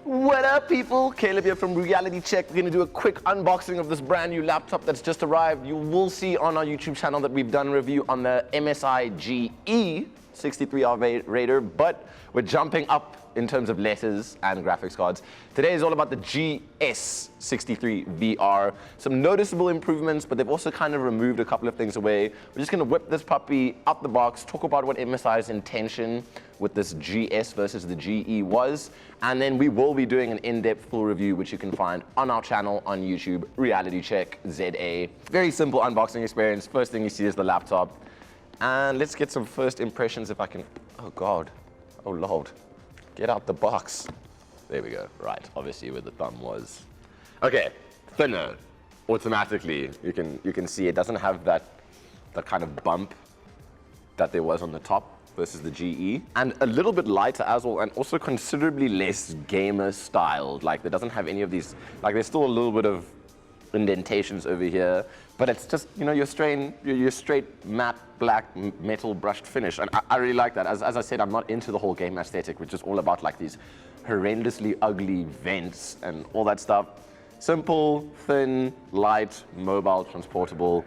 What up, people? Caleb here from Reality Check. We're going to do a quick unboxing of this brand new laptop that's just arrived. You will see on our YouTube channel that we've done a review on the MSI GS63VR Raider, but we're jumping up in terms of letters and graphics cards. Today is all about the GS63VR. Some noticeable improvements, but they've also kind of removed a couple of things away. We're just going to whip this puppy out the box, talk about what MSI's intention with this GS versus the GE was, and then we will be doing an in-depth full review, which you can find on our channel on YouTube, Reality Check ZA. Very simple unboxing experience. First thing you see is the laptop. And let's get some first impressions if I can. Oh God, oh Lord. Get out the box. There we go. Right, obviously where the thumb was. Okay, thinner. Automatically, you can see it doesn't have that kind of bump that there was on the top versus the GE, and a little bit lighter as well, and also considerably less gamer styled. Like, there doesn't have any of these. Like, there's still a little bit of indentations over here, but it's just, you know, your straight matte black metal brushed finish, and I really like that. As I said, I'm not into the whole game aesthetic, which is all about like these horrendously ugly vents and all that stuff. Simple, thin, light, mobile, transportable.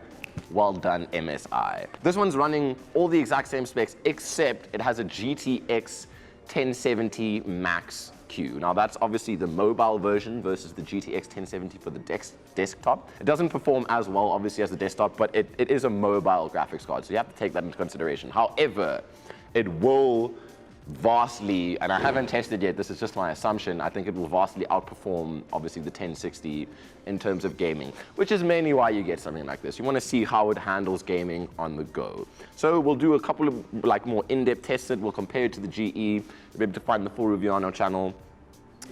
Well done, MSI. This one's running all the exact same specs, except it has a GTX 1070 Max Q. Now that's obviously the mobile version versus the GTX 1070 for the desktop. It doesn't perform as well, obviously, as the desktop, but it is a mobile graphics card, so you have to take that into consideration. However, it will vastly, and I haven't tested yet, this is just my assumption, I think it will vastly outperform, obviously, the 1060 in terms of gaming, which is mainly why you get something like this. You want to see how it handles gaming on the go. So we'll do a couple of like more in-depth tests. We'll compare it to the GE. You'll be able to find the full review on our channel.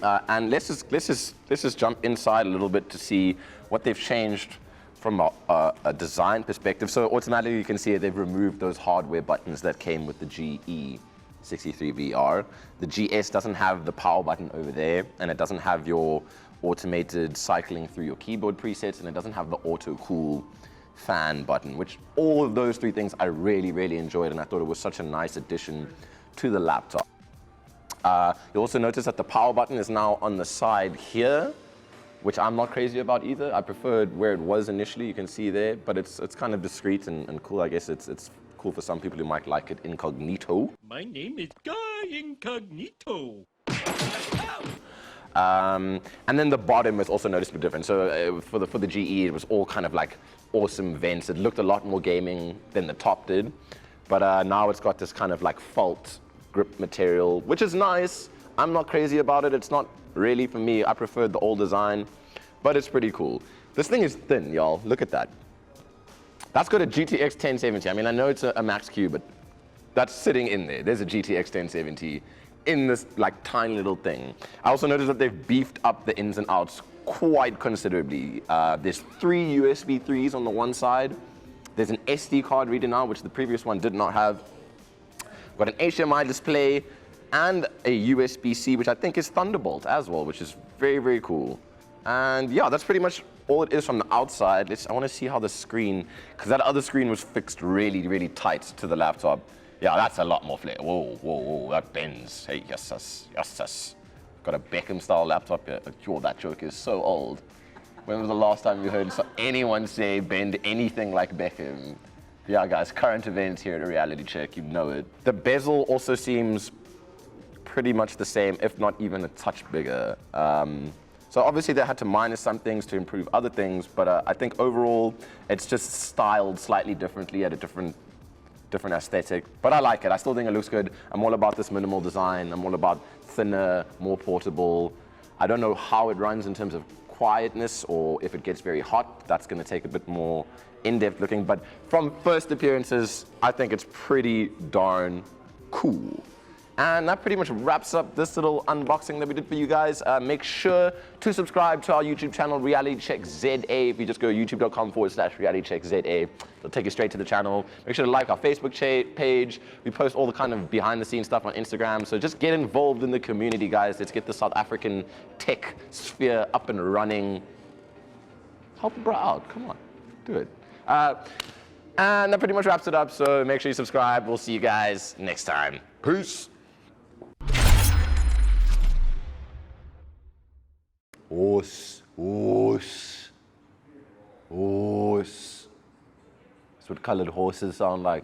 And let's just jump inside a little bit to see what they've changed from a design perspective. So automatically you can see they've removed those hardware buttons that came with the GE63VR. The GS doesn't have the power button over there, and it doesn't have your automated cycling through your keyboard presets, and it doesn't have the auto cool fan button, which all of those three things I really, really enjoyed, and I thought it was such a nice addition to the laptop. You'll also notice that the power button is now on the side here, which I'm not crazy about either. I preferred where it was initially, you can see there, but it's kind of discreet and cool. I guess it's cool for some people who might like it incognito. My name is Guy Incognito. And then the bottom is also noticeably different. So for the GE, it was all kind of like awesome vents. It looked a lot more gaming than the top did. But now it's got this kind of like felt grip material, which is nice. I'm not crazy about it. It's not really for me. I preferred the old design, but it's pretty cool. This thing is thin, y'all. Look at that. That's got a GTX 1070. I mean, I know it's a Max Q, but that's sitting in there. There's a GTX 1070 in this like tiny little thing. I also noticed that they've beefed up the ins and outs quite considerably. There's 3 USB 3s on the one side. There's an SD card reader now, which the previous one did not have. Got an HDMI display and a USB-C, which I think is Thunderbolt as well, which is very, very cool. And yeah, that's pretty much all it is from the outside. I want to see how the screen, because that other screen was fixed really, really tight to the laptop. Yeah, that's a lot more flair. Whoa, whoa, whoa, that bends. Hey, yes, yes, yes, yes. Got a Beckham-style laptop here. Oh, that joke is so old. When was the last time you heard anyone say bend anything like Beckham? Yeah, guys, current events here at a Reality Check, you know it. The bezel also seems pretty much the same, if not even a touch bigger. So obviously they had to minus some things to improve other things, but I think overall it's just styled slightly differently at a different aesthetic. But I like it. I still think it looks good. I'm all about this minimal design. I'm all about thinner, more portable. I don't know how it runs in terms of quietness or if it gets very hot. That's going to take a bit more in-depth looking, but from first appearances, I think it's pretty darn cool. And that pretty much wraps up this little unboxing that we did for you guys. Make sure to subscribe to our YouTube channel, Reality Check ZA. If you just go youtube.com/realitycheckza, it'll take you straight to the channel. Make sure to like our Facebook page. We post all the kind of behind-the-scenes stuff on Instagram. So just get involved in the community, guys. Let's get the South African tech sphere up and running. Help a bro out. Come on, do it. And that pretty much wraps it up. So make sure you subscribe. We'll see you guys next time. Peace. Horse, horse, horse. That's what colored horses sound like.